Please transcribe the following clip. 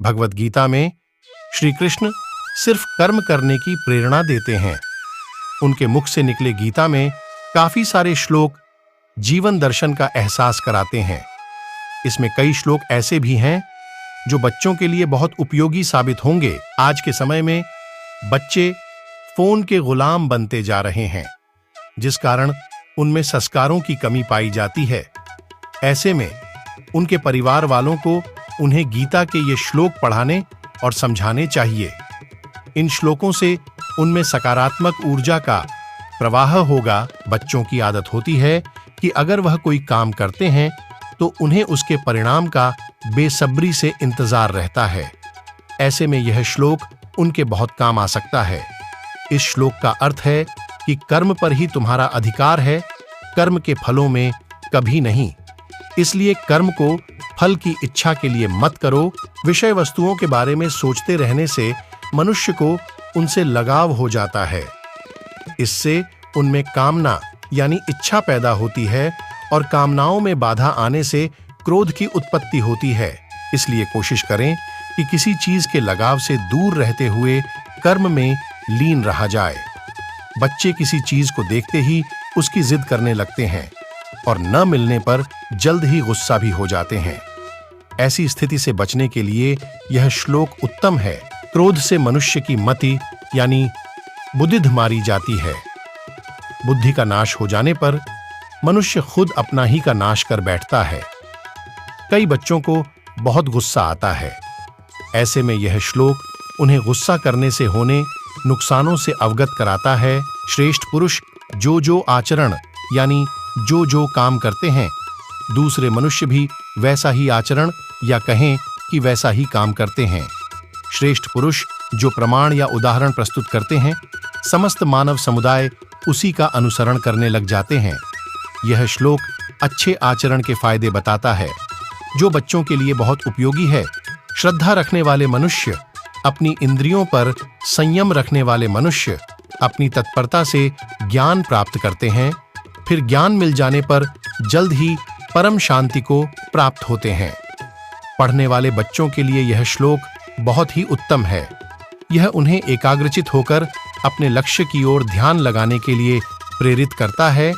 भगवत गीता में श्री कृष्ण सिर्फ कर्म करने की प्रेरणा देते हैं। उनके मुख से निकले गीता में काफी सारे श्लोक जीवन दर्शन का एहसास कराते हैं। इसमें कई श्लोक ऐसे भी हैं जो बच्चों के लिए बहुत उपयोगी साबित होंगे। आज के समय में बच्चे फोन के गुलाम बनते जा रहे हैं, जिस कारण उनमें संस्कारों की कमी पाई जाती है। ऐसे में उनके परिवार वालों को उन्हें गीता के ये श्लोक पढ़ाने और समझाने चाहिए। इन श्लोकों से उनमें सकारात्मक ऊर्जा का प्रवाह होगा। बच्चों की आदत होती है कि अगर वह कोई काम करते हैं तो उन्हें उसके परिणाम का बेसब्री से इंतजार रहता है। ऐसे में यह श्लोक उनके बहुत काम आ सकता है। इस श्लोक का अर्थ है कि कर्म पर ही तुम्हारा अधिकार है, कर्म के फलों में कभी नहीं। इसलिए कर्म को फल की इच्छा के लिए मत करो। विषय वस्तुओं के बारे में सोचते रहने से मनुष्य को उनसे लगाव हो जाता है। इससे उनमें कामना यानी इच्छा पैदा होती है और कामनाओं में बाधा आने से क्रोध की उत्पत्ति होती है। इसलिए कोशिश करें कि किसी चीज के लगाव से दूर रहते हुए कर्म में लीन रहा जाए। बच्चे किसी चीज को देखते ही उसकी जिद करने लगते हैं और न मिलने पर जल्द ही गुस्सा भी हो जाते हैं। ऐसी स्थिति से बचने के लिए यह श्लोक उत्तम है। क्रोध से मनुष्य की मति यानी बुद्धिध मारी जाती है। बुद्धि का नाश हो जाने पर मनुष्य खुद अपना ही का नाश कर बैठता है। कई बच्चों को बहुत गुस्सा आता है। ऐसे में यह श्लोक उन्हें गुस्सा करने से होने नुकसानों से अवगत कराता है। श्रेष्ठ पुरुष जो जो आचरण यानी जो जो काम करते हैं, दूसरे मनुष्य भी वैसा ही आचरण या कहें कि वैसा ही काम करते हैं। श्रेष्ठ पुरुष जो प्रमाण या उदाहरण प्रस्तुत करते हैं, समस्त मानव समुदाय उसी का अनुसरण करने लग जाते हैं। यह श्लोक अच्छे आचरण के फायदे बताता है, जो बच्चों के लिए बहुत उपयोगी है। श्रद्धा रखने वाले मनुष्य, अपनी इंद्रियों पर संयम रखने वाले मनुष्य अपनी तत्परता से ज्ञान प्राप्त करते हैं। फिर ज्ञान मिल जाने पर जल्द ही परम शांति को प्राप्त होते हैं। पढ़ने वाले बच्चों के लिए यह श्लोक बहुत ही उत्तम है। यह उन्हें एकाग्रचित होकर अपने लक्ष्य की ओर ध्यान लगाने के लिए प्रेरित करता है।